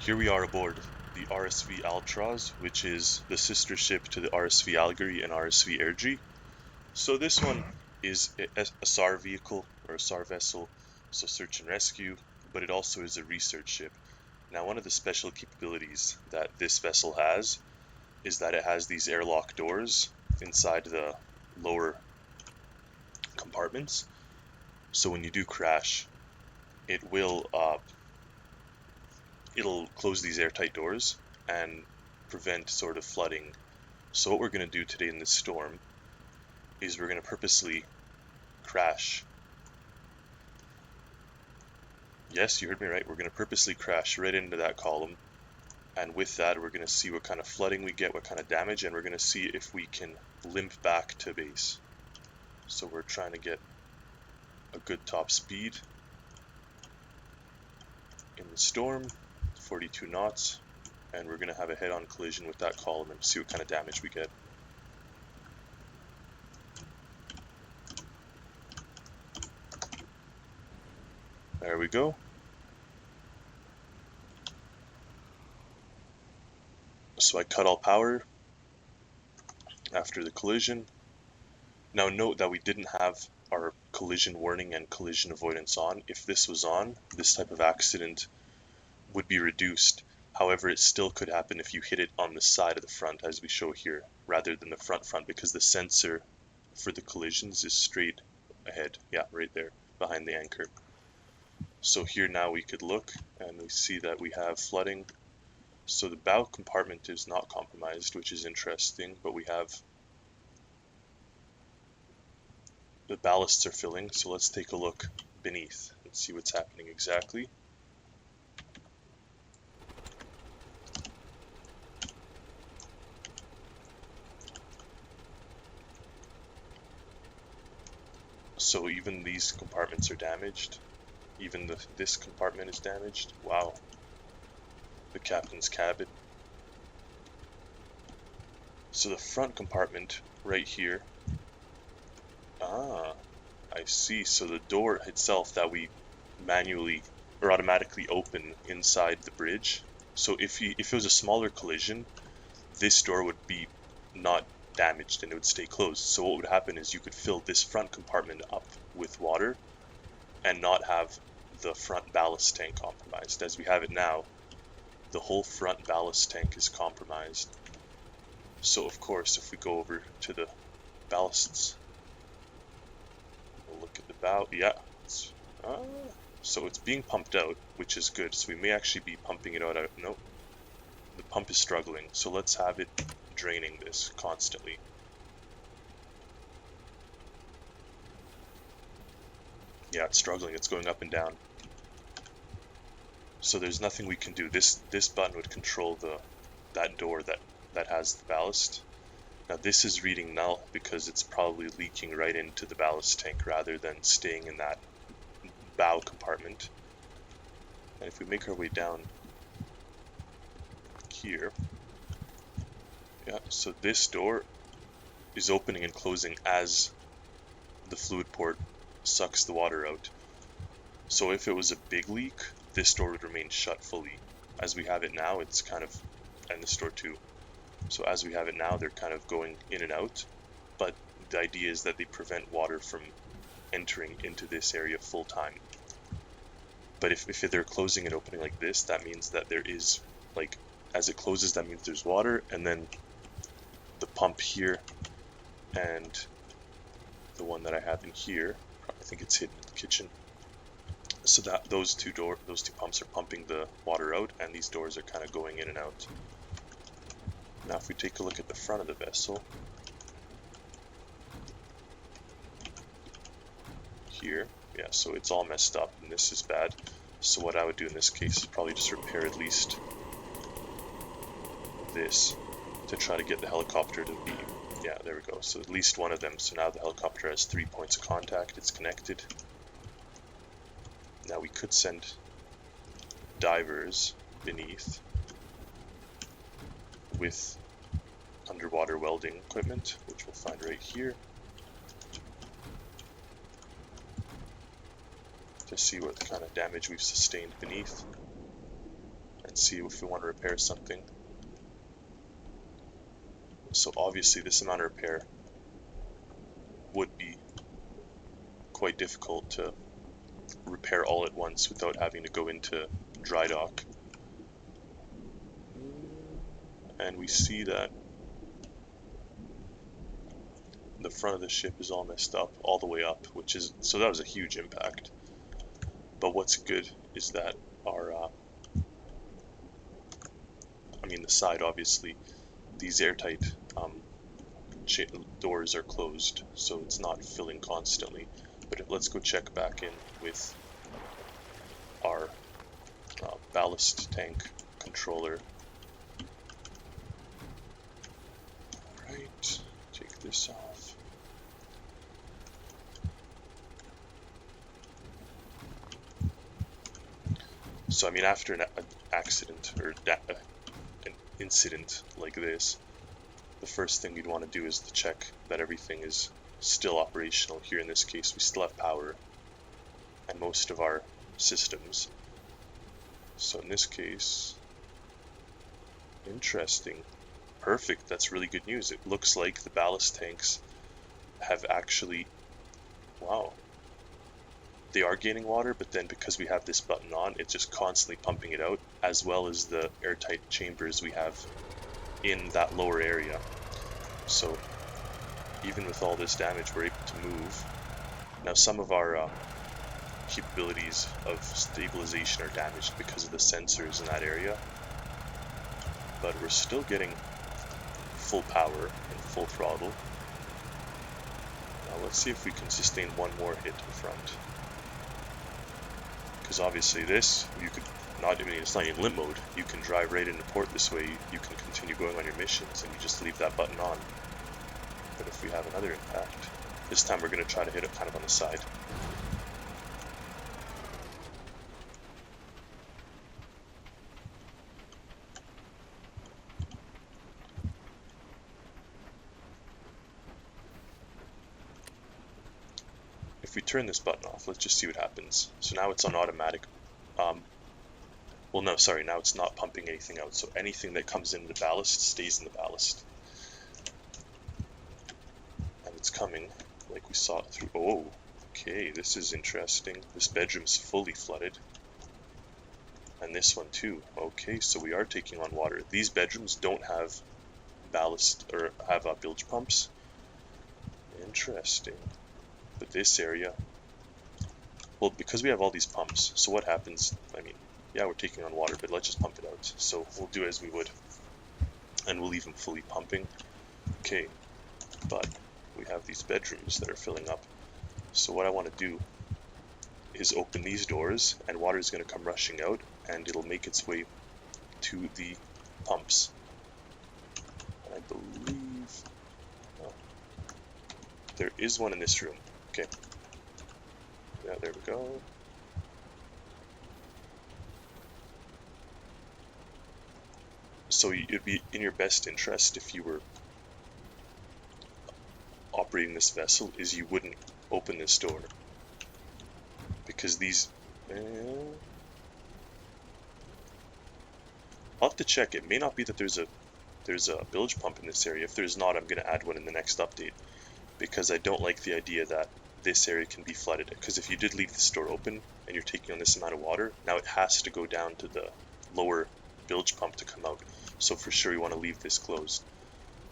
Here we are aboard the RSV Altroz, which is the sister ship to the RSV Algary and RSV Airdrie. So this one is a SAR vehicle or a SAR vessel, so search and rescue, but it also is a research ship. Now, one of the special capabilities that this vessel has is that it has these airlock doors inside the lower compartments. So when you do crash, it'll close these airtight doors and prevent sort of flooding. So what we're going to do today in this storm is we're going to purposely crash. Yes, you heard me right. We're going to purposely crash right into that column. And with that, we're going to see what kind of flooding we get, what kind of damage, and we're going to see if we can limp back to base. So we're trying to get a good top speed in the storm, 42 knots, and we're going to have a head-on collision with that column and see what kind of damage we get. There we go. So I cut all power after the collision. Now note that we didn't have our collision warning and collision avoidance on. If this was on, this type of accident would be reduced. However, it still could happen if you hit it on the side of the front, as we show here, rather than the front, because the sensor for the collisions is straight ahead. Yeah, right there, behind the anchor. So here now we could look and we see that we have flooding. So the bow compartment is not compromised, which is interesting, but we have the ballasts are filling. So let's take a look beneath and see what's happening exactly. So even these compartments are damaged. Even this compartment is damaged. Wow. The captain's cabin. So the front compartment right here. Ah, I see. So the door itself that we manually or automatically open inside the bridge. So if it was a smaller collision, this door would be not damaged and it would stay closed. So what would happen is you could fill this front compartment up with water and not have the front ballast tank compromised. As we have it now, the whole front ballast tank is compromised. So of course, if we go over to the ballasts, we'll look at the bow. Yeah, so it's being pumped out, which is good. So we may actually be pumping it out. Nope, the pump is struggling. So let's have it draining this constantly. Yeah, it's struggling. It's going up and down. So there's nothing we can do. This button would control that door that has the ballast. Now this is reading null because it's probably leaking right into the ballast tank rather than staying in that bow compartment. And if we make our way down here, yeah, so this door is opening and closing as the fluid port sucks the water out. So if it was a big leak, this door would remain shut fully. As we have it now, it's kind of, and this door too. So as we have it now, they're kind of going in and out, but the idea is that they prevent water from entering into this area full time. But if they're closing and opening like this, that means that there is, like, as it closes, that means there's water, and then the pump here and the one that I have in here, I think it's hidden in the kitchen. So that those two pumps are pumping the water out, and these doors are kind of going in and out. Now if we take a look at the front of the vessel, here, yeah, so it's all messed up and this is bad. So what I would do in this case is probably just repair at least this to try to get the helicopter to be, yeah, there we go. So at least one of them. So now the helicopter has 3 points of contact, it's connected. Now we could send divers beneath with underwater welding equipment, which we'll find right here, to see what kind of damage we've sustained beneath and Let's see if we want to repair something. So obviously this amount of repair would be quite difficult to repair all at once without having to go into dry dock. And we see that the front of the ship is all messed up all the way up, which is, so that was a huge impact. But what's good is that our the side, obviously these airtight doors are closed, so it's not filling constantly. But let's go check back in with our ballast tank controller. Alright, take this off. So after an accident or an incident like this, the first thing you'd want to do is to check that everything is still operational. Here in this case, we still have power and most of our systems. So in this case, interesting. Perfect, that's really good news. It looks like the ballast tanks have actually, wow, they are gaining water, but then because we have this button on, it's just constantly pumping it out, as well as the airtight chambers we have in that lower area. So even with all this damage, we're able to move. Now some of our capabilities of stabilization are damaged because of the sensors in that area, but we're still getting full power and full throttle. Now let's see if we can sustain one more hit in front, because obviously this, you could not, it's not in limp mode, you can drive right into port this way, you can continue going on your missions and you just leave that button on. But if we have another impact, this time we're going to try to hit it kind of on the side. If we turn this button off, let's just see what happens. So now it's on automatic. Well, no, sorry, now it's not pumping anything out. So anything that comes into the ballast stays in the ballast. And it's coming, like we saw it through. Oh, okay, this is interesting. This bedroom's fully flooded. And this one too. Okay, so we are taking on water. These bedrooms don't have ballast, or have bilge pumps. Interesting. But this area, well, because we have all these pumps, so what happens, yeah, we're taking on water, but let's just pump it out. So we'll do as we would, and we'll leave them fully pumping. Okay, but we have these bedrooms that are filling up. So what I want to do is open these doors, and water is going to come rushing out, and it'll make its way to the pumps. And I believe, oh, there is one in this room. Okay. Yeah, there we go. So it'd be in your best interest if you were operating this vessel is you wouldn't open this door, because these I'll have to check. It may not be that there's a bilge pump in this area. If there's not, I'm going to add one in the next update, because I don't like the idea that this area can be flooded. Because if you did leave this door open and you're taking on this amount of water, now it has to go down to the lower bilge pump to come out. So for sure you want to leave this closed.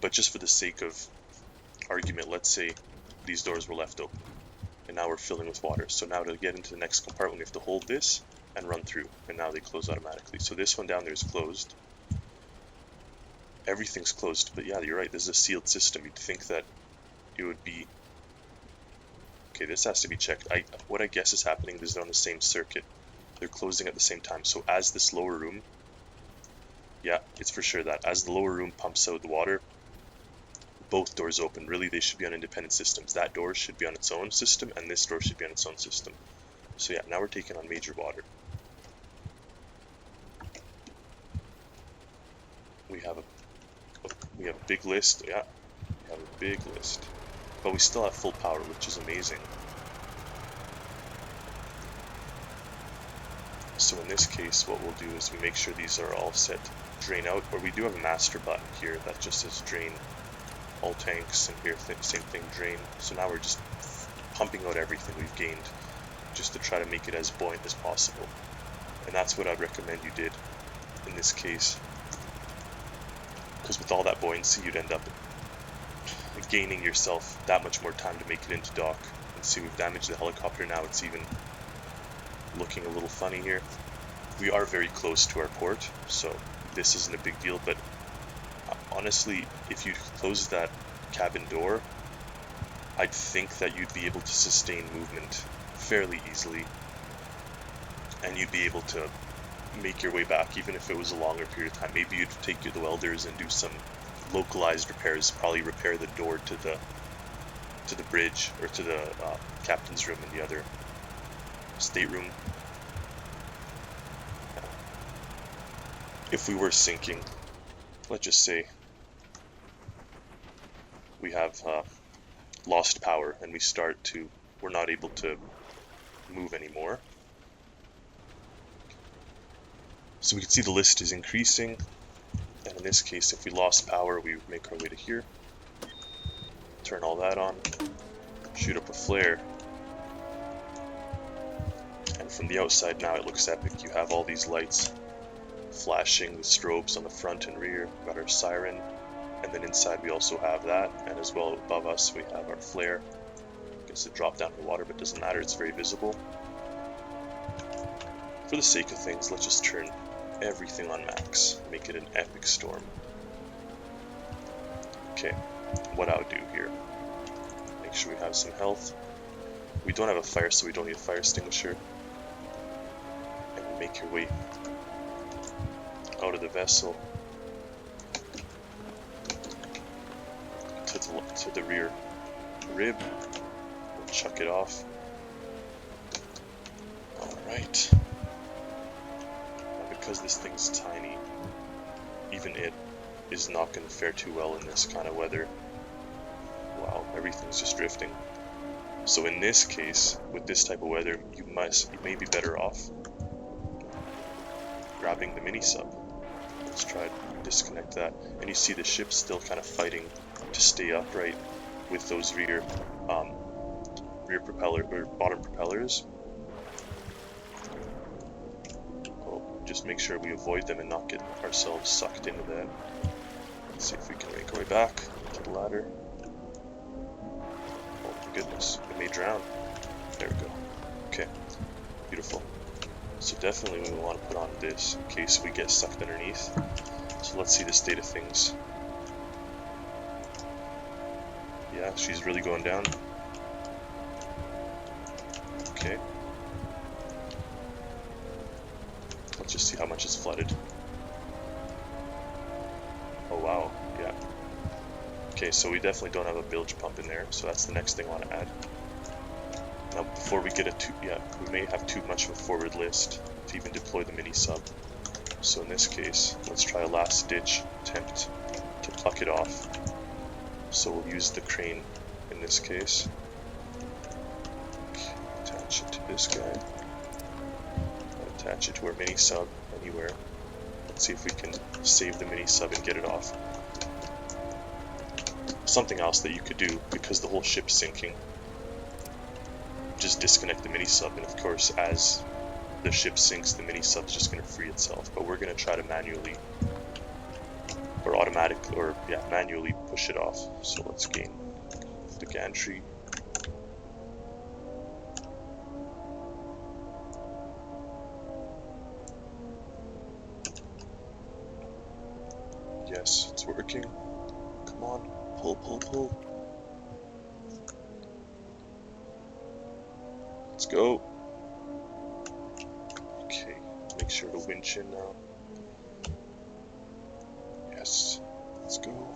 But just for the sake of argument, let's say these doors were left open and now we're filling with water. So now to get into the next compartment we have to hold this and run through, and now they close automatically. So this one down there is closed. Everything's closed, but yeah, you're right, this is a sealed system. You'd think that it would be... Okay, this has to be checked. What I guess is happening is they're on the same circuit. They're closing at the same time. So as this lower room, yeah, it's for sure that as the lower room pumps out the water, both doors open. Really, they should be on independent systems. That door should be on its own system, and this door should be on its own system. So yeah, now we're taking on major water. We have a big list. Yeah, we have a big list, but we still have full power, which is amazing. So in this case, what we'll do is we make sure these are all set to drain out, or we do have a master button here that just says drain all tanks, and here same thing, drain. So now we're just pumping out everything we've gained just to try to make it as buoyant as possible. And that's what I'd recommend you did in this case, because with all that buoyancy you'd end up gaining yourself that much more time to make it into dock. And see, we've damaged the helicopter now. It's even looking a little funny here. We are very close to our port, so this isn't a big deal, but honestly, if you close that cabin door, I'd think that you'd be able to sustain movement fairly easily, and you'd be able to make your way back even if it was a longer period of time. Maybe you'd take the welders and do some localized repairs, probably repair the door to the bridge, or to the captain's room in the other stateroom. If we were sinking, let's just say we have lost power and we're not able to move anymore. So we can see the list is increasing, and in this case, if we lost power, we make our way to here, turn all that on, shoot up a flare, and from the outside now it looks epic. You have all these lights flashing, the strobes on the front and rear, we've got our siren, and then inside we also have that, and as well above us we have our flare. I guess it dropped down to the water, but it doesn't matter, it's very visible. For the sake of things, let's just turn everything on max, make it an epic storm. Okay, what I would do here, make sure we have some health. We don't have a fire, so we don't need a fire extinguisher. And make your way out of the vessel to the rear rib. We'll chuck it off. Alright. Because this thing's tiny, even it is not going to fare too well in this kind of weather. Wow, everything's just drifting. So in this case, with this type of weather, you may be better off grabbing the mini sub. Let's try to disconnect that, and you see the ship's still kind of fighting to stay upright with those rear propeller or bottom propellers. Just make sure we avoid them and not get ourselves sucked into that. Let's see if we can make our way back to the ladder. Oh my goodness, we may drown. There we go. Okay, beautiful. So definitely we want to put on this in case we get sucked underneath. So let's see the state of things. Yeah, she's really going down. Okay. Let's just see how much is flooded. Oh wow, yeah. Okay, so we definitely don't have a bilge pump in there, so that's the next thing I want to add. Now before we get we may have too much of a forward list to even deploy the mini sub. So in this case, let's try a last ditch attempt to pluck it off. So we'll use the crane in this case. Okay, attach it to this guy. Attach it to our mini sub anywhere. Let's see if we can save the mini sub and get it off. Something else that you could do, because the whole ship's sinking, just disconnect the mini sub, and of course as the ship sinks the mini sub's just going to free itself, but we're going to try to manually manually push it off. So let's gain the gantry. Yes, it's working. Come on, pull, pull, pull. Let's go. Okay, make sure to winch in now. Yes, let's go.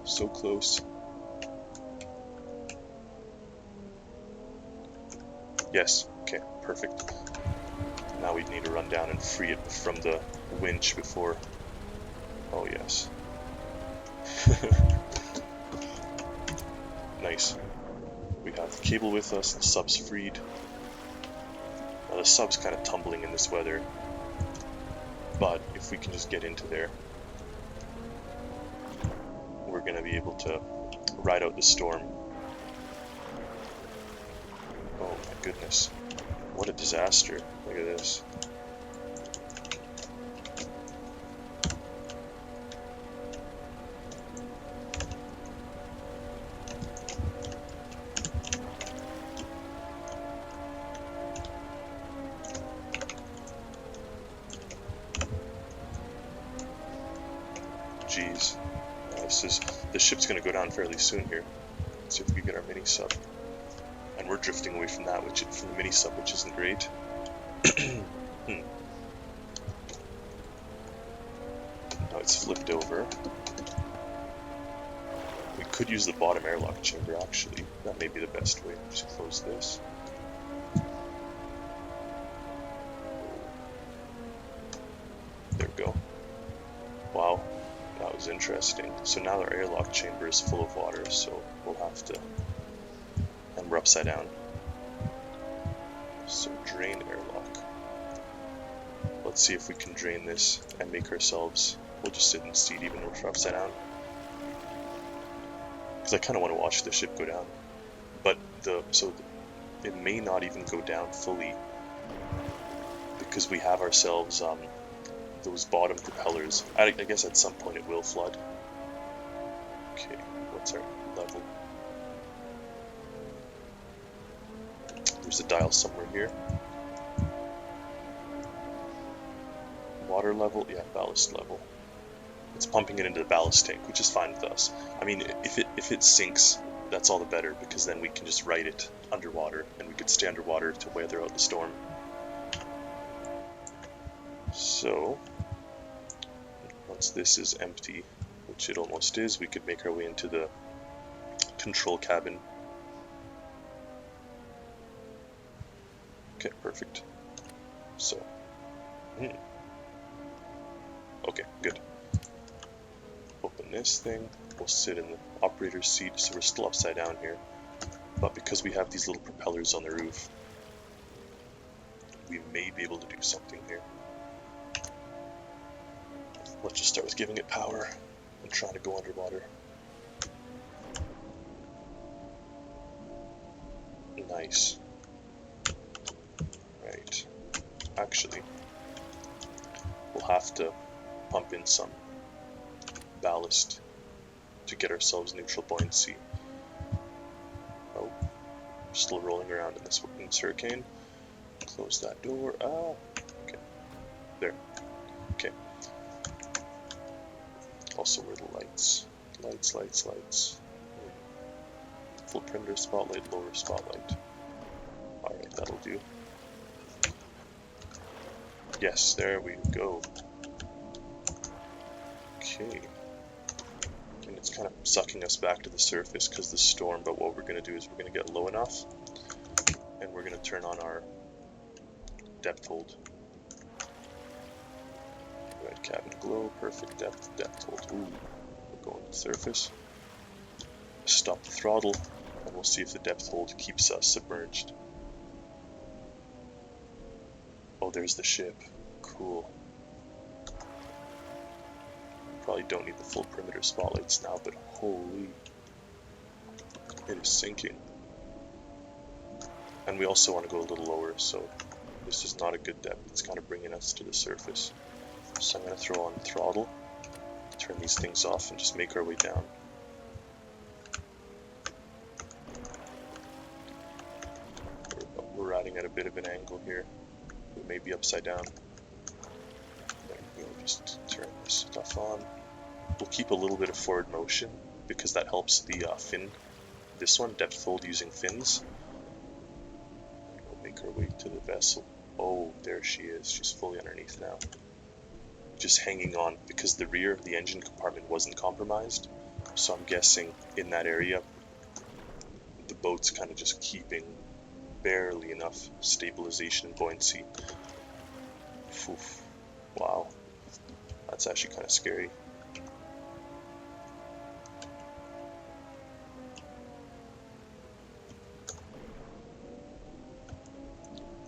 So close. Yes, okay, perfect. Now we need to run down and free it from the winch before. Oh yes. Nice. We have the cable with us, the sub's freed. Now the sub's kind of tumbling in this weather, but if we can just get into there, we're going to be able to ride out the storm. Oh my goodness, what a disaster. Look at this. Jeez, the ship's going to go down fairly soon here. Let's see if we can get our mini sub. And we're drifting away from that, from the mini sub, which isn't great. Now it's flipped over. We could use the bottom airlock chamber, actually. That may be the best way. Just close this. There we go. Wow, that was interesting. So now our airlock chamber is full of water, so we'll have to... And we're upside down. So drain airlock. Let's see if we can drain this and make ourselves... We'll just sit in the seat even if we're upside down. Because I kind of want to watch the ship go down. But it may not even go down fully. Because we have ourselves those bottom propellers. I guess at some point it will flood. Okay, what's our level? There's a dial somewhere here. Water level, yeah, ballast level. It's pumping it into the ballast tank, which is fine with us. I mean, if it sinks, that's all the better, because then we can just ride it underwater, and we could stay underwater to weather out the storm. So, once this is empty, which it almost is, we could make our way into the control cabin. Okay, perfect. So, okay, good. Open this thing. We'll sit in the operator's seat, so we're still upside down here. But because we have these little propellers on the roof, we may be able to do something here. Let's just start with giving it power and trying to go underwater. Nice. Right. Actually, we'll have to pump in some ballast to get ourselves neutral buoyancy. Oh, we're still rolling around in this hurricane. Close that door. Ah, okay. There. Okay. Also, where are the lights? Lights. Full perimeter spotlight, lower spotlight. Alright, that'll do. Yes, there we go. Okay. And it's kind of sucking us back to the surface because of the storm, but what we're going to do is we're going to get low enough, and we're going to turn on our depth hold. Right, cabin glow, perfect depth hold. Ooh, we're going to the surface. Stop the throttle, and we'll see if the depth hold keeps us submerged. Oh, there's the ship. Cool. Probably don't need the full perimeter spotlights now, but holy, it is sinking. And we also want to go a little lower, so this is not a good depth. It's kind of bringing us to the surface. So I'm going to throw on the throttle, turn these things off, and just make our way down. We're riding at a bit of an angle here. We may be upside down. There we go, just turn this stuff on. We'll keep a little bit of forward motion because that helps the fin. This one, depth hold using fins. We'll make our way to the vessel. Oh, there she is. She's fully underneath now. Just hanging on because the rear of the engine compartment wasn't compromised. So I'm guessing in that area, the boat's kind of just keeping barely enough stabilization and buoyancy. Oof. Wow. That's actually kind of scary.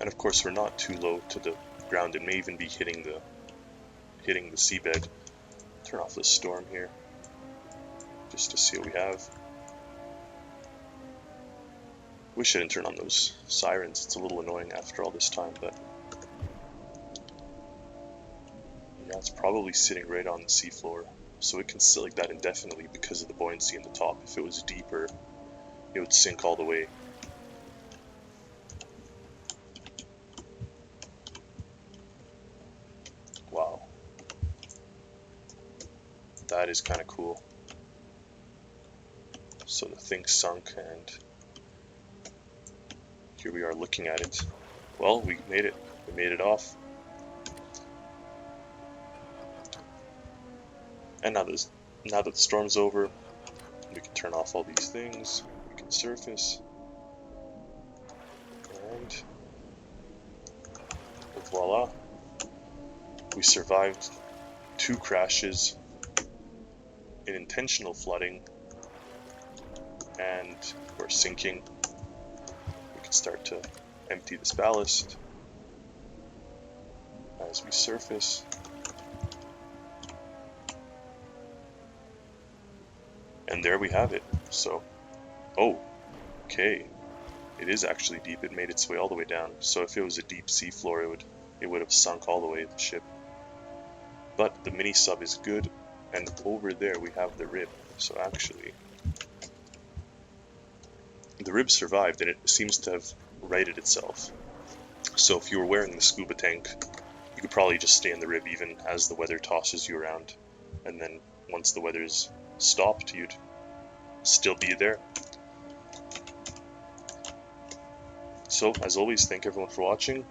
And of course we're not too low to the ground, it may even be hitting the seabed. Turn off the storm here, just to see what we have. Wish I didn't turn on those sirens, it's a little annoying after all this time, but yeah, it's probably sitting right on the seafloor, so it can sit like that indefinitely because of the buoyancy in the top. If it was deeper, it would sink all the way. Wow. That is kind of cool. So the thing sunk, and here we are looking at it. Well, we made it. We made it off. And now that the storm's over, we can turn off all these things. We can surface. And voila. We survived 2 crashes, an intentional flooding, and we're sinking. We can start to empty this ballast as we surface. And there we have it. So, oh, okay. It is actually deep. It made its way all the way down. So if it was a deep sea floor, it would have sunk all the way to the ship. But the mini sub is good, and over there we have the rib. So actually, the rib survived, and it seems to have righted itself. So if you were wearing the scuba tank, you could probably just stay in the rib even as the weather tosses you around. And then once the weather's stopped, you'd still be there. So as always, thank everyone for watching.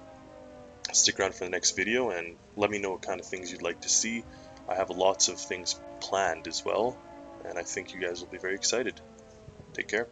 Stick around for the next video and let me know what kind of things you'd like to see. I have lots of things planned as well, and I think you guys will be very excited. Take care.